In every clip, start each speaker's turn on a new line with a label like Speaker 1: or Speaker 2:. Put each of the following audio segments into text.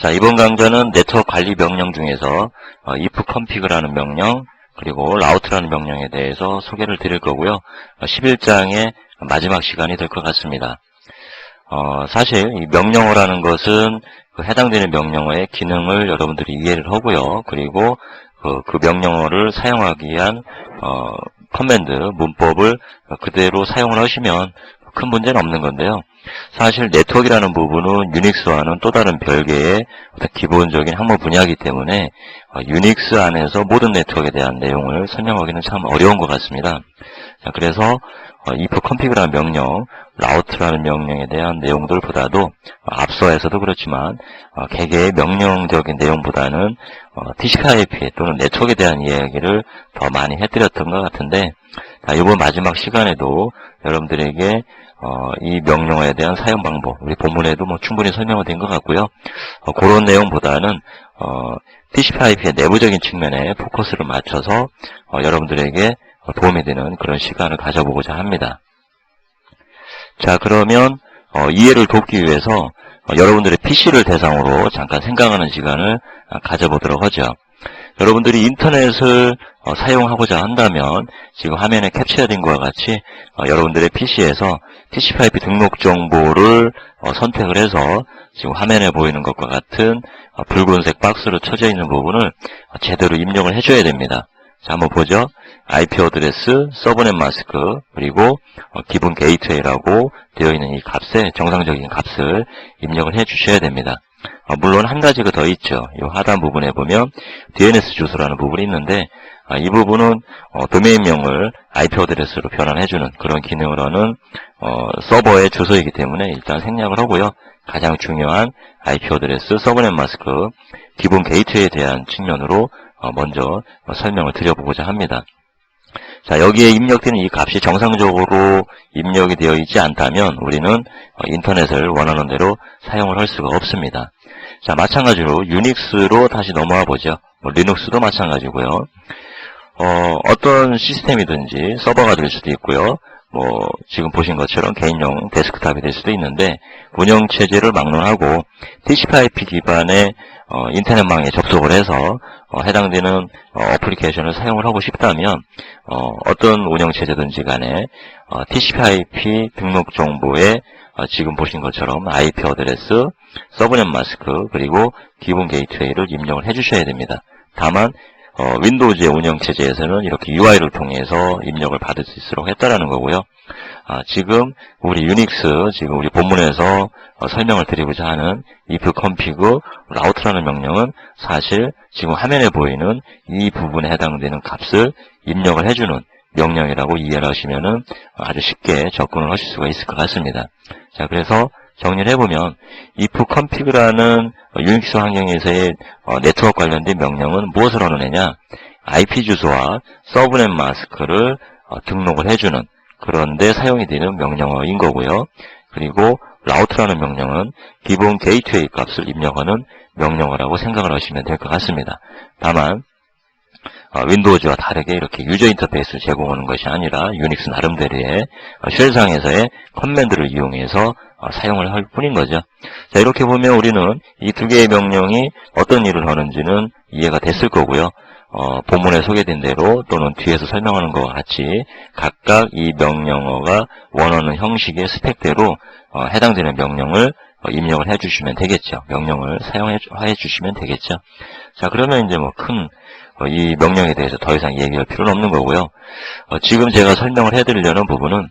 Speaker 1: 자, 이번 강좌는 네트워크 관리 명령 중에서 ifconfig라는 명령, 그리고 route라는 명령에 대해서 소개를 드릴 거고요. 11장의 마지막 시간이 될 것 같습니다. 사실 이 명령어라는 것은 그 해당되는 명령어의 기능을 여러분들이 이해를 하고요. 그리고 그 명령어를 사용하기 위한 커맨드, 문법을 그대로 사용을 하시면 큰 문제는 없는 건데요. 사실 네트워크라는 부분은 유닉스와는 또 다른 별개의 기본적인 학문 분야이기 때문에 유닉스 안에서 모든 네트워크에 대한 내용을 설명하기는 참 어려운 것 같습니다. 자, 그래서 ifconfig라는 명령, route라는 명령에 대한 내용들보다도 앞서에서도 그렇지만 개개의 명령적인 내용보다는 TCP/IP 또는 네트워크에 대한 이야기를 더 많이 해드렸던 것 같은데, 이번 마지막 시간에도 여러분들에게 이 명령어에 대한 사용 방법, 우리 본문에도 충분히 설명이 된 것 같고요. 그런 내용보다는 TCP/IP의 내부적인 측면에 포커스를 맞춰서 여러분들에게 도움이 되는 그런 시간을 가져보고자 합니다. 자, 그러면 이해를 돕기 위해서 여러분들의 PC를 대상으로 잠깐 생각하는 시간을 가져보도록 하죠. 여러분들이 인터넷을 사용하고자 한다면 지금 화면에 캡처된 것과 같이 여러분들의 PC에서 TCP/IP 등록 정보를 선택을 해서 지금 화면에 보이는 것과 같은 붉은색 박스로 쳐져 있는 부분을 제대로 입력을 해줘야 됩니다. 자, 한번 보죠. IP 어드레스, 서브넷 마스크, 그리고 기본 게이트웨이라고 되어 있는 이 값에 정상적인 값을 입력을 해 주셔야 됩니다. 물론 한 가지가 더 있죠. 이 하단 부분에 보면 DNS 주소라는 부분이 있는데, 이 부분은 도메인명을 IP 어드레스로 변환해주는 그런 기능을 하는 서버의 주소이기 때문에 일단 생략을 하고요. 가장 중요한 IP 어드레스, 서브넷 마스크, 기본 게이트웨이에 대한 측면으로 먼저 설명을 드려보고자 합니다. 자, 여기에 입력되는 이 값이 정상적으로 입력이 되어 있지 않다면 우리는 인터넷을 원하는 대로 사용을 할 수가 없습니다. 자, 마찬가지로 유닉스로 다시 넘어와 보죠. 리눅스도 마찬가지고요. 어떤 시스템이든지 서버가 될 수도 있고요. 지금 보신 것처럼 개인용 데스크탑이 될 수도 있는데, 운영체제를 막론하고 TCP/IP 기반의 인터넷망에 접속을 해서 해당되는 어플리케이션을 사용을 하고 싶다면 어떤 운영체제든지 간에 TCP/IP 등록 정보에 지금 보신 것처럼 IP 어드레스, 서브넷 마스크, 그리고 기본 게이트웨이를 입력을 해주셔야 됩니다. 다만 윈도우즈의 운영체제에서는 이렇게 UI를 통해서 입력을 받을 수 있도록 했다라는 거고요. 지금 우리 유닉스, 지금 우리 본문에서 설명을 드리고자 하는 ifconfig route라는 명령은 사실 지금 화면에 보이는 이 부분에 해당되는 값을 입력을 해주는 명령이라고 이해를 하시면은 아주 쉽게 접근을 하실 수가 있을 것 같습니다. 자, 그래서 정리를 해보면 ifconfig라는 유닉스 환경에서의 네트워크 관련된 명령은 무엇을 하는 애냐? IP 주소와 서브넷 마스크를 등록을 해주는, 그런데 사용이 되는 명령어인 거고요. 그리고 route라는 명령은 기본 게이트웨이 값을 입력하는 명령어라고 생각을 하시면 될 것 같습니다. 다만 윈도우즈와 다르게 이렇게 유저 인터페이스를 제공하는 것이 아니라 유닉스 나름대로의 쉘상에서의 커맨드를 이용해서 사용을 할 뿐인 거죠. 자, 이렇게 보면 우리는 이 두 개의 명령이 어떤 일을 하는지는 이해가 됐을 거고요. 본문에 소개된 대로 또는 뒤에서 설명하는 것과 같이 각각 이 명령어가 원하는 형식의 스펙대로 해당되는 명령을 입력을 해주시면 되겠죠. 명령을 사용해 주시면 되겠죠. 자, 그러면 이제 이 명령에 대해서 더 이상 얘기할 필요는 없는 거고요. 지금 제가 설명을 해드리려는 부분은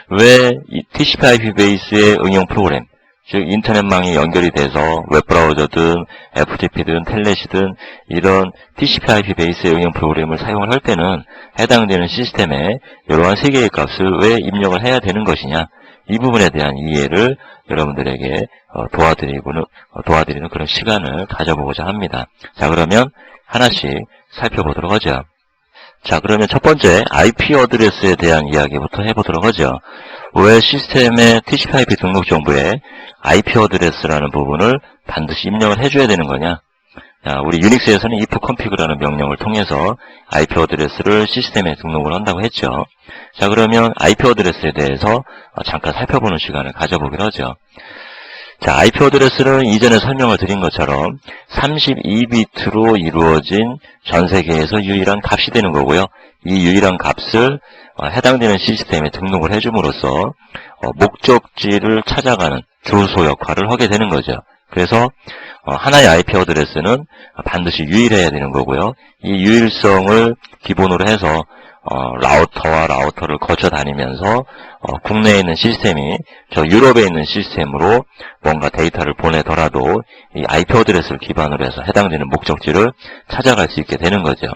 Speaker 1: 왜 이 TCP/IP 베이스의 응용 프로그램, 즉 인터넷망이 연결이 돼서 웹브라우저든 FTP든 텔넷이든 이런 TCP/IP 베이스의 응용 프로그램을 사용을 할 때는 해당되는 시스템에 이러한 세 개의 값을 왜 입력을 해야 되는 것이냐, 이 부분에 대한 이해를 여러분들에게 도와드리는 그런 시간을 가져보고자 합니다. 자, 그러면 하나씩 살펴보도록 하죠. 자, 그러면 첫 번째 IP 어드레스에 대한 이야기부터 해보도록 하죠. 왜 시스템의 TCP/IP 등록 정보에 IP 어드레스라는 부분을 반드시 입력을 해줘야 되는 거냐? 자, 우리 유닉스에서는 ifconfig라는 명령을 통해서 IP 어드레스를 시스템에 등록을 한다고 했죠. 자, 그러면 IP 어드레스에 대해서 잠깐 살펴보는 시간을 가져보기로 하죠. 자, IP 어드레스는 이전에 설명을 드린 것처럼 32비트로 이루어진 전 세계에서 유일한 값이 되는 거고요. 이 유일한 값을 해당되는 시스템에 등록을 해줌으로써 목적지를 찾아가는 주소 역할을 하게 되는 거죠. 그래서 하나의 IP 어드레스는 반드시 유일해야 되는 거고요. 이 유일성을 기본으로 해서 라우터와 라우터를 거쳐 다니면서 국내에 있는 시스템이 저 유럽에 있는 시스템으로 뭔가 데이터를 보내더라도 이 IP 어드레스를 기반으로 해서 해당되는 목적지를 찾아갈 수 있게 되는 거죠.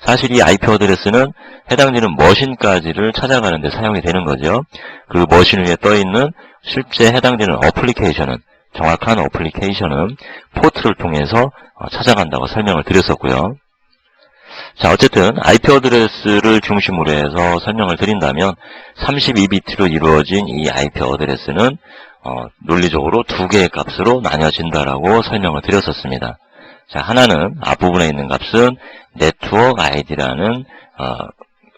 Speaker 1: 사실 이 IP 어드레스는 해당되는 머신까지를 찾아가는 데 사용이 되는 거죠. 그 머신 위에 떠있는 실제 해당되는 어플리케이션은, 정확한 어플리케이션은 포트를 통해서 찾아간다고 설명을 드렸었고요. 자, 어쨌든 IP 어드레스를 중심으로 해서 설명을 드린다면 32비트로 이루어진 이 IP 어드레스는 논리적으로 두 개의 값으로 나뉘어진다라고 설명을 드렸었습니다. 자, 하나는 앞부분에 있는 값은 네트워크 아이디라는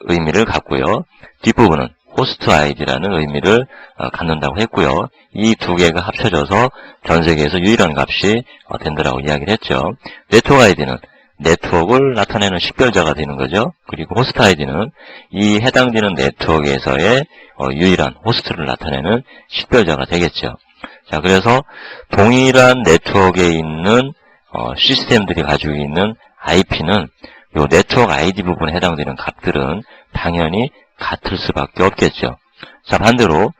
Speaker 1: 의미를 갖고요. 뒷부분은 호스트 아이디라는 의미를 갖는다고 했고요. 이 두 개가 합쳐져서 전 세계에서 유일한 값이 된다라고 이야기를 했죠. 네트워크 아이디는 네트워크를 나타내는 식별자가 되는 거죠. 그리고 호스트 아이디는 이 해당되는 네트워크에서의 유일한 호스트를 나타내는 식별자가 되겠죠. 자, 그래서 동일한 네트워크에 있는 시스템들이 가지고 있는 IP는 이 네트워크 아이디 부분에 해당되는 값들은 당연히 같을 수밖에 없겠죠. 자, 반대로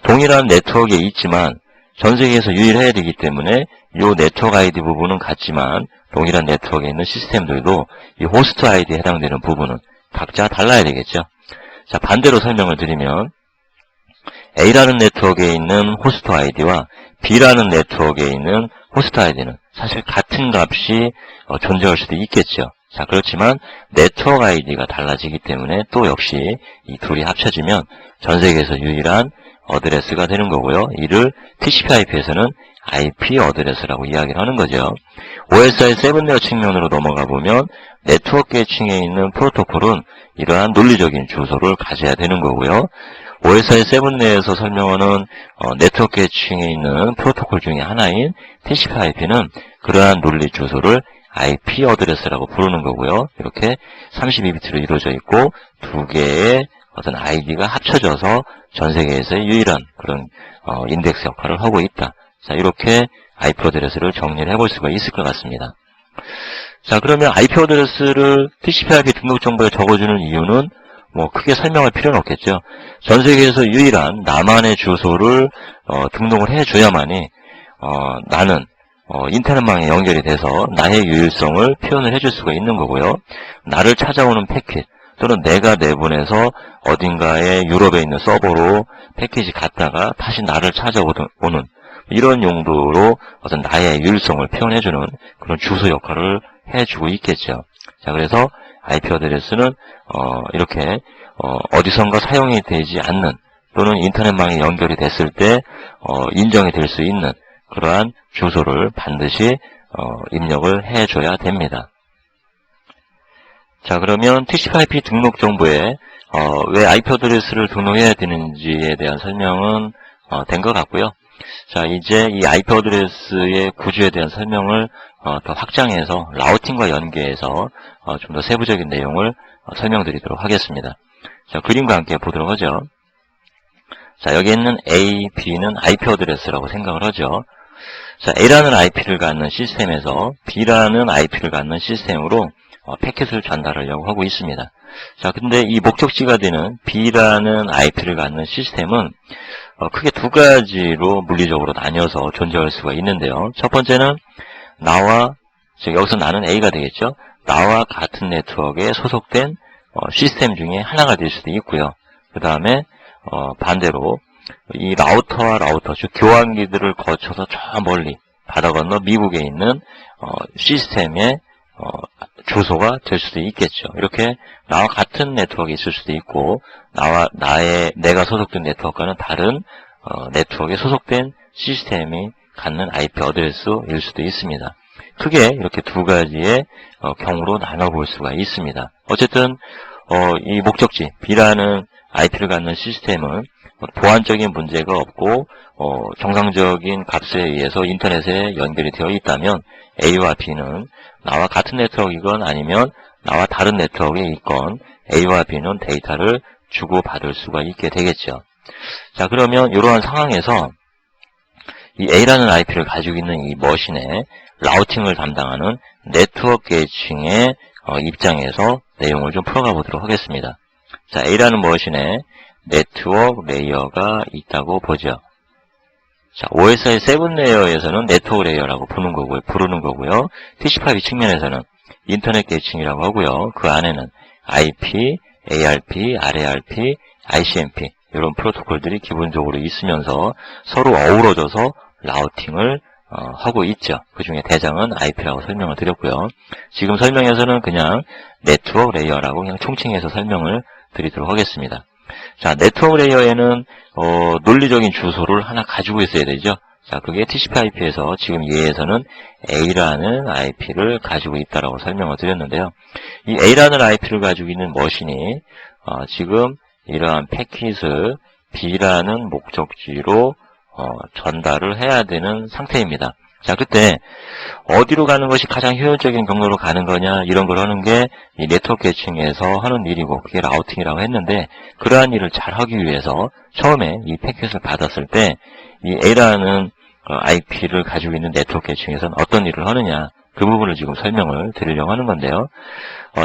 Speaker 1: 동일한 네트워크에 있지만 전 세계에서 유일해야 되기 때문에 이 네트워크 아이디 부분은 같지만 동일한 네트워크에 있는 시스템들도 이 호스트 아이디에 해당되는 부분은 각자 달라야 되겠죠. 자, 반대로 설명을 드리면 A라는 네트워크에 있는 호스트 아이디와 B라는 네트워크에 있는 호스트 아이디는 사실 같은 값이 존재할 수도 있겠죠. 자, 그렇지만 네트워크 아이디가 달라지기 때문에 또 역시 이 둘이 합쳐지면 전 세계에서 유일한 어드레스가 되는 거고요. 이를 TCP/IP에서는 IP 어드레스라고 이야기를 하는 거죠. OSI 7레어 측면으로 넘어가 보면 네트워크 계층에 있는 프로토콜은 이러한 논리적인 주소를 가져야 되는 거고요. OSI 7 내에서 설명하는 네트워크 계층에 있는 프로토콜 중에 하나인 TCP/IP는 그러한 논리 주소를 IP 어드레스라고 부르는 거고요. 이렇게 32비트로 이루어져 있고 두 개의 어떤 아이디가 합쳐져서 전 세계에서의 유일한 그런 인덱스 역할을 하고 있다. 자, 이렇게 IP 어드레스를 정리를 해볼 수가 있을 것 같습니다. 자, 그러면 IP 어드레스를 TCP/IP 등록 정보에 적어주는 이유는 뭐 크게 설명할 필요는 없겠죠. 전 세계에서 유일한 나만의 주소를 등록을 해줘야만이 나는 인터넷망에 연결이 돼서 나의 유일성을 표현을 해줄 수가 있는 거고요. 나를 찾아오는 패킷 또는 내가 내보내서 어딘가에 유럽에 있는 서버로 패키지 갔다가 다시 나를 찾아오는 이런 용도로 어떤 나의 유일성을 표현해주는 그런 주소 역할을 해주고 있겠죠. 자, 그래서 IP 어드레스는 이렇게 어디선가 사용이 되지 않는 또는 인터넷망에 연결이 됐을 때 인정이 될 수 있는 그러한 주소를 반드시 입력을 해줘야 됩니다. 자, 그러면 TCP/IP 등록 정보에 왜 IP 어드레스를 등록해야 되는지에 대한 설명은 된 것 같고요. 자, 이제 이 IP 어드레스의 구조에 대한 설명을 더 확장해서 라우팅과 연계해서 좀 더 세부적인 내용을 설명드리도록 하겠습니다. 자, 그림과 함께 보도록 하죠. 자, 여기 있는 A, B는 IP 어드레스라고 생각을 하죠. 자, A라는 IP를 갖는 시스템에서 B라는 IP를 갖는 시스템으로 패킷을 전달하려고 하고 있습니다. 자, 근데 이 목적지가 되는 B라는 IP를 갖는 시스템은 크게 두 가지로 물리적으로 나뉘어서 존재할 수가 있는데요. 첫 번째는 나와, 즉 여기서 나는 A가 되겠죠. 나와 같은 네트워크에 소속된 시스템 중에 하나가 될 수도 있고요. 그 다음에 반대로 이 라우터와 라우터, 즉 교환기들을 거쳐서 저 멀리 바다 건너 미국에 있는 시스템의 주소가 될 수도 있겠죠. 이렇게 나와 같은 네트워크에 있을 수도 있고 내가 소속된 네트워크와는 다른 네트워크에 소속된 시스템이 갖는 IP 어드레스일 수도 있습니다. 크게 이렇게 두 가지의 경우로 나눠볼 수가 있습니다. 어쨌든 이 목적지 B라는 IP를 갖는 시스템은 보안적인 문제가 없고 정상적인 값에 의해서 인터넷에 연결이 되어 있다면 A와 B는 나와 같은 네트워크이건 아니면 나와 다른 네트워크에 있건 A와 B는 데이터를 주고받을 수가 있게 되겠죠. 자, 그러면 이러한 상황에서 이 A라는 IP를 가지고 있는 이 머신의 라우팅을 담당하는 네트워크 계층의 입장에서 내용을 좀 풀어가 보도록 하겠습니다. 자, A라는 머신에 네트워크 레이어가 있다고 보죠. 자, OSI 7 레이어에서는 네트워크 레이어라고 부르는 거고요. TCP/IP 측면에서는 인터넷 계층이라고 하고요. 그 안에는 IP, ARP, RARP, ICMP 이런 프로토콜들이 기본적으로 있으면서 서로 어우러져서 라우팅을 하고 있죠. 그 중에 대장은 IP라고 설명을 드렸고요. 지금 설명에서는 그냥 네트워크 레이어라고 그냥 총칭해서 설명을 드리도록 하겠습니다. 자, 네트워크 레이어에는 논리적인 주소를 하나 가지고 있어야 되죠. 자, 그게 TCP/IP에서 지금 예에서는 A라는 IP를 가지고 있다라고 설명을 드렸는데요. 이 A라는 IP를 가지고 있는 머신이 지금 이러한 패킷을 B라는 목적지로 전달을 해야 되는 상태입니다. 자, 그때 어디로 가는 것이 가장 효율적인 경로로 가는 거냐 이런 걸 하는 게 이 네트워크 계층에서 하는 일이고 그게 라우팅이라고 했는데, 그러한 일을 잘 하기 위해서 처음에 이 패킷을 받았을 때 이 A라는 IP를 가지고 있는 네트워크 계층에서는 어떤 일을 하느냐, 그 부분을 지금 설명을 드리려고 하는 건데요.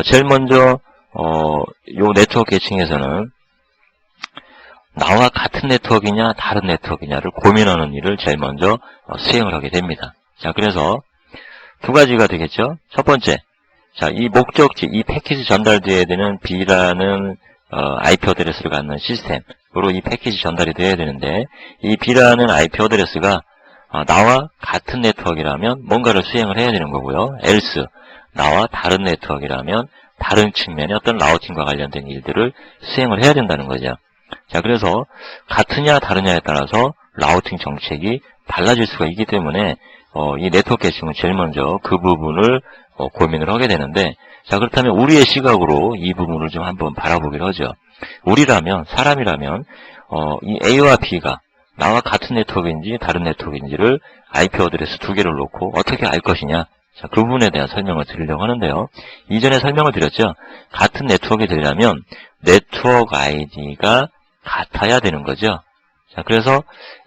Speaker 1: 제일 먼저 요 네트워크 계층에서는 나와 같은 네트워크이냐 다른 네트워크이냐를 고민하는 일을 제일 먼저 수행을 하게 됩니다. 자, 그래서 두 가지가 되겠죠. 첫 번째, 자, 이 목적지, 이 패킷이 전달되어야 되는 B라는 IP 어드레스를 갖는 시스템으로 이 패킷이 전달이 되어야 되는데, 이 B라는 IP 어드레스가 나와 같은 네트워크라면 뭔가를 수행을 해야 되는 거고요. else, 나와 다른 네트워크라면 다른 측면의 어떤 라우팅과 관련된 일들을 수행을 해야 된다는 거죠. 자, 그래서 같으냐 다르냐에 따라서 라우팅 정책이 달라질 수가 있기 때문에 이 네트워크 계층은 제일 먼저 그 부분을 고민을 하게 되는데, 자, 그렇다면 우리의 시각으로 이 부분을 좀 한번 바라보기로 하죠. 우리라면, 사람이라면 이 A와 B가 나와 같은 네트워크인지 다른 네트워크인지를 IP 어드레스 두 개를 놓고 어떻게 알 것이냐, 자, 그 부분에 대한 설명을 드리려고 하는데요. 이전에 설명을 드렸죠. 같은 네트워크에 되려면 네트워크 아이디가 같아야 되는 거죠. 자, 그래서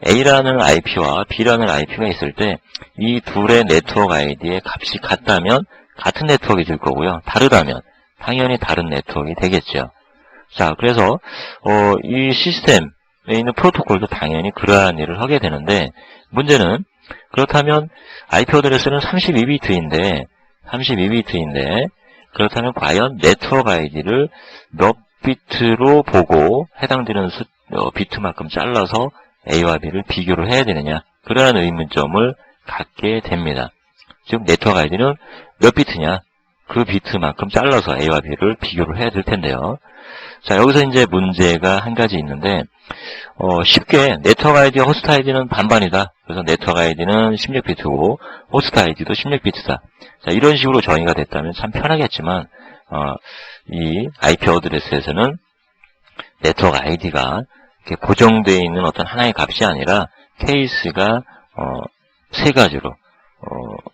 Speaker 1: A라는 IP와 B라는 IP가 있을 때 이 둘의 네트워크 아이디의 값이 같다면 같은 네트워크이 될 거고요. 다르다면 당연히 다른 네트워크이 되겠죠. 자, 그래서 이 시스템에 있는 프로토콜도 당연히 그러한 일을 하게 되는데, 문제는 그렇다면 IP 어드레스는 32비트인데 그렇다면 과연 네트워크 아이디를 몇 비트로 보고 해당되는 비트만큼 잘라서 A와 B를 비교를 해야 되느냐, 그러한 의문점을 갖게 됩니다. 즉 네트워크 아이디는 몇 비트냐, 그 비트만큼 잘라서 A와 B를 비교를 해야 될 텐데요. 자, 여기서 이제 문제가 한 가지 있는데, 쉽게 네트워크 아이디와 호스트 아이디는 반반이다. 그래서 네트워크 아이디는 16비트고 호스트 아이디도 16비트다. 자, 이런 식으로 정의가 됐다면 참 편하겠지만, 이 IP 어드레스에서는 네트워크 아이디가 이렇게 고정되어 있는 어떤 하나의 값이 아니라 케이스가 세 가지로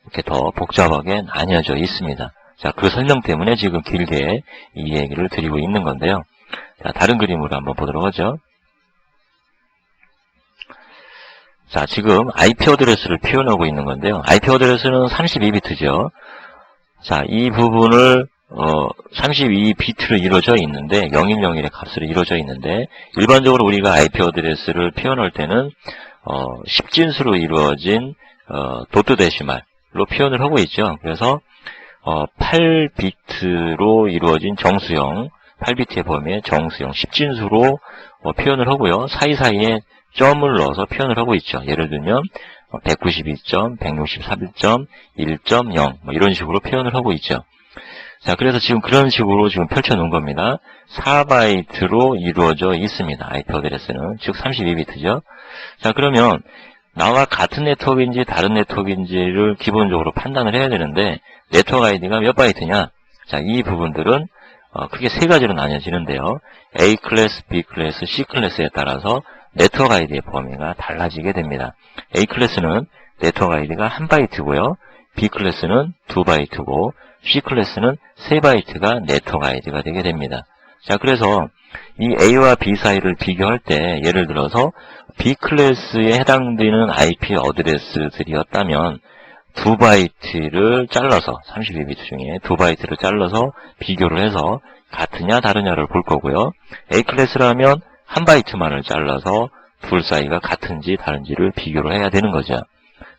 Speaker 1: 이렇게 더 복잡하게 나뉘어져 있습니다. 자, 그 설명 때문에 지금 길게 이 얘기를 드리고 있는 건데요. 자, 다른 그림으로 한번 보도록 하죠. 자, 지금 IP 어드레스를 표현하고 있는 건데요. IP 어드레스는 32비트죠. 자, 이 부분을 32비트로 이루어져 있는데 0101의 값으로 이루어져 있는데, 일반적으로 우리가 IP 어드레스를 표현할 때는 10진수로 이루어진 도트 데시말로 표현을 하고 있죠. 그래서 8비트로 이루어진 정수형, 8비트의 범위의 정수형 10진수로 표현을 하고요. 사이사이에 점을 넣어서 표현을 하고 있죠. 예를 들면 192점, 164점, 1.0 이런 식으로 표현을 하고 있죠. 자, 그래서 지금 그런 식으로 지금 펼쳐놓은 겁니다. 4바이트로 이루어져 있습니다. IP 어드레스는. 즉 32비트죠. 자, 그러면 나와 같은 네트워크인지 다른 네트워크인지를 기본적으로 판단을 해야 되는데, 네트워크 아이디가 몇 바이트냐? 자, 이 부분들은 크게 세 가지로 나뉘어지는데요. A 클래스, B 클래스, C 클래스에 따라서 네트워크 아이디의 범위가 달라지게 됩니다. A 클래스는 네트워크 아이디가 1바이트고요. B 클래스는 2바이트고 C 클래스는 3바이트가 네트워크 아이디가 되게 됩니다. 자, 그래서 이 A와 B 사이를 비교할 때 예를 들어서 B 클래스에 해당되는 IP 어드레스들이었다면 2바이트를 잘라서 32비트 중에 2바이트를 잘라서 비교를 해서 같으냐 다르냐를 볼 거고요. A 클래스라면 1바이트만을 잘라서 둘 사이가 같은지 다른지를 비교를 해야 되는 거죠.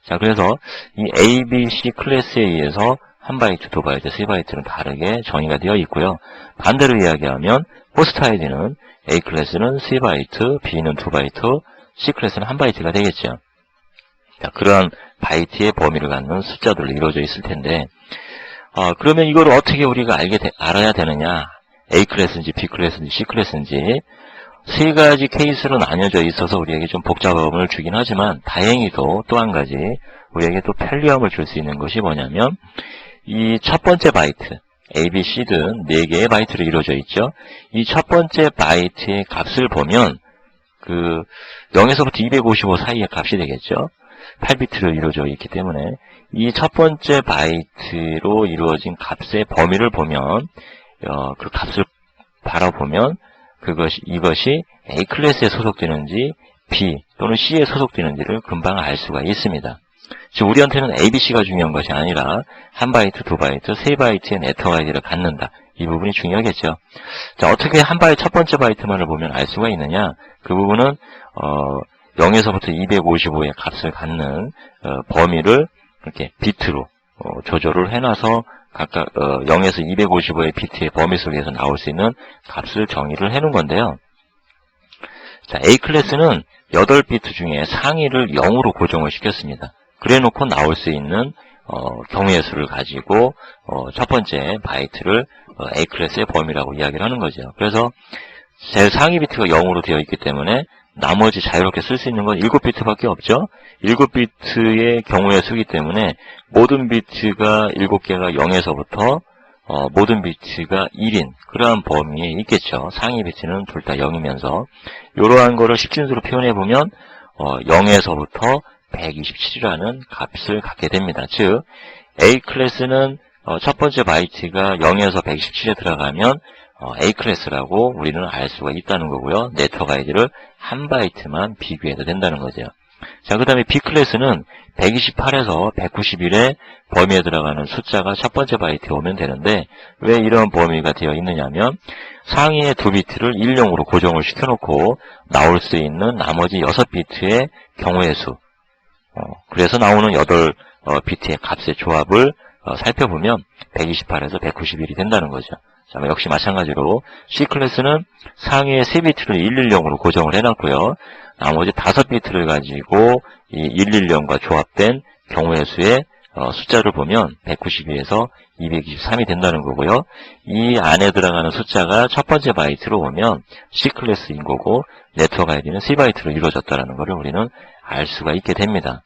Speaker 1: 자, 그래서 이 A, B, C 클래스에 의해서 1바이트, 2바이트, 3바이트는 다르게 정의가 되어 있고요. 반대로 이야기하면 호스트 아이디는 A 클래스는 3바이트, B는 2바이트, C 클래스는 1바이트가 되겠죠. 자, 그러한 바이트의 범위를 갖는 숫자들로 이루어져 있을 텐데, 그러면 이걸 어떻게 우리가 알아야 되느냐? A 클래스인지 B 클래스인지 C 클래스인지 세 가지 케이스로 나뉘어져 있어서 우리에게 좀 복잡함을 주긴 하지만 다행히도 또 한 가지 우리에게 또 편리함을 줄 수 있는 것이 뭐냐면 이 첫 번째 바이트 A, B, C 등 4개의 바이트로 이루어져 있죠. 이 첫 번째 바이트의 값을 보면 그 0에서부터 255 사이의 값이 되겠죠. 8비트로 이루어져 있기 때문에 이 첫 번째 바이트로 이루어진 값의 범위를 보면 그 값을 바라보면 이것이 A 클래스에 소속되는지 B 또는 C에 소속되는지를 금방 알 수가 있습니다. 즉 우리한테는 A, B, C가 중요한 것이 아니라 1바이트, 2바이트, 3바이트의 네트워크 아이디를 갖는다. 이 부분이 중요하겠죠. 자, 어떻게 첫 번째 바이트만을 보면 알 수가 있느냐? 그 부분은 0에서부터 255의 값을 갖는 범위를 이렇게 비트로 조절을 해놔서 각각 0에서 255의 비트의 범위 속에서 나올 수 있는 값을 정의를 해놓은 건데요. 자, A 클래스는 8비트 중에 상위를 0으로 고정을 시켰습니다. 그래놓고 나올 수 있는 경우의 수를 가지고 첫 번째 바이트를 A 클래스의 범위라고 이야기를 하는 거죠. 그래서 제일 상위 비트가 0으로 되어 있기 때문에 나머지 자유롭게 쓸 수 있는 건 7비트밖에 없죠. 7비트의 경우의 수기 때문에 모든 비트가 7개가 0에서부터 모든 비트가 1인 그러한 범위에 있겠죠. 상위 비트는 둘 다 0이면서 이러한 거를 십진수로 표현해보면 0에서부터 127이라는 값을 갖게 됩니다. 즉 A 클래스는 첫 번째 바이트가 0에서 127에 들어가면 A 클래스라고 우리는 알 수가 있다는 거고요. 네트워크 아이디를 1바이트만 비교해도 된다는 거죠. 자, 그 다음에 B 클래스는 128에서 191의 범위에 들어가는 숫자가 첫 번째 바이트에 오면 되는데 왜 이런 범위가 되어 있느냐면 상위의 2비트를 1용으로 고정을 시켜놓고 나올 수 있는 나머지 6비트의 경우의 수 그래서 나오는 8비트의 값의 조합을 살펴보면 128에서 191이 된다는 거죠. 자, 역시 마찬가지로 C 클래스는 상위의 3비트를 110으로 고정을 해놨고요. 나머지 5비트를 가지고 이 110과 조합된 경우의 수의 숫자를 보면 192에서 223이 된다는 거고요. 이 안에 들어가는 숫자가 첫 번째 바이트로 오면 C 클래스인 거고 네트워크 아이디는 C바이트로 이루어졌다는 것을 우리는 알 수가 있게 됩니다.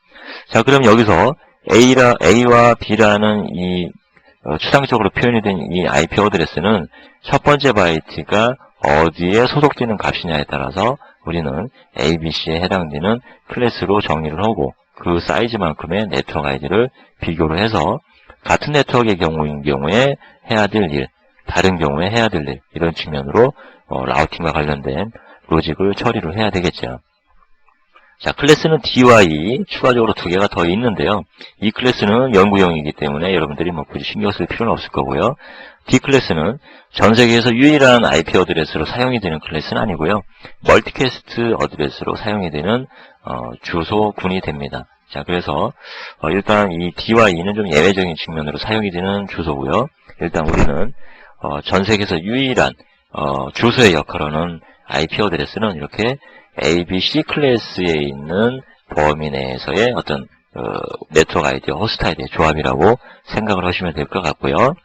Speaker 1: 자, 그럼 여기서 A와 B라는 이 추상적으로 표현이 된 이 IP 어드레스는 첫 번째 바이트가 어디에 소속되는 값이냐에 따라서 우리는 A, B, C에 해당되는 클래스로 정의를 하고 그 사이즈만큼의 네트워크 아이디를 비교를 해서 같은 네트워크의 경우인 경우에 해야 될 일, 다른 경우에 해야 될 일 이런 측면으로 라우팅과 관련된 로직을 처리를 해야 되겠죠. 자, 클래스는 D와 E 추가적으로 2개가 더 있는데요. 이 클래스는 연구용이기 때문에 여러분들이 굳이 신경 쓸 필요는 없을 거고요. D 클래스는 전 세계에서 유일한 IP 어드레스로 사용이 되는 클래스는 아니고요. 멀티캐스트 어드레스로 사용이 되는 주소군이 됩니다. 자, 그래서 일단 이 D와 E는 좀 예외적인 측면으로 사용이 되는 주소고요. 일단 우리는 전 세계에서 유일한 주소의 역할을 하는 IP 어드레스는 이렇게 A, B, C 클래스에 있는 범위 내에서의 어떤 네트워크 아이디와 호스트 아이디의 조합이라고 생각을 하시면 될 것 같고요.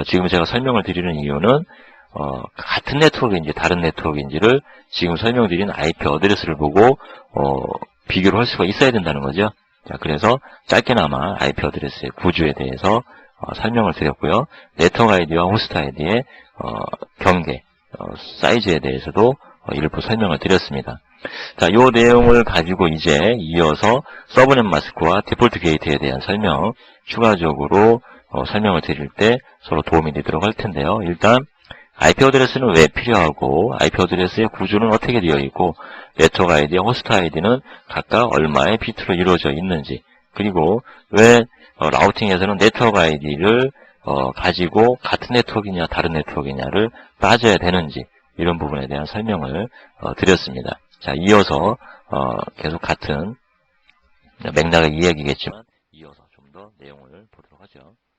Speaker 1: 지금 제가 설명을 드리는 이유는 같은 네트워크인지 다른 네트워크인지를 지금 설명드린 IP 어드레스를 보고 비교를 할 수가 있어야 된다는 거죠. 자, 그래서 짧게나마 IP 어드레스의 구조에 대해서 설명을 드렸고요. 네트워크 아이디와 호스트 아이디의 경계, 사이즈에 대해서도 일부 설명을 드렸습니다. 자, 이 내용을 가지고 이제 이어서 서브넷 마스크와 디폴트 게이트에 대한 설명, 추가적으로 설명을 드릴 때 서로 도움이 되도록 할 텐데요. 일단 IP 어드레스는 왜 필요하고, IP 어드레스의 구조는 어떻게 되어 있고, 네트워크 아이디와 호스트 아이디는 각각 얼마의 비트로 이루어져 있는지, 그리고 왜 라우팅에서는 네트워크 아이디를 가지고 같은 네트워크이냐 다른 네트워크이냐를 따져야 되는지, 이런 부분에 대한 설명을 드렸습니다. 자, 이어서 계속 같은 맥락의 이야기겠지만 이어서 좀 더 내용을 보도록 하죠.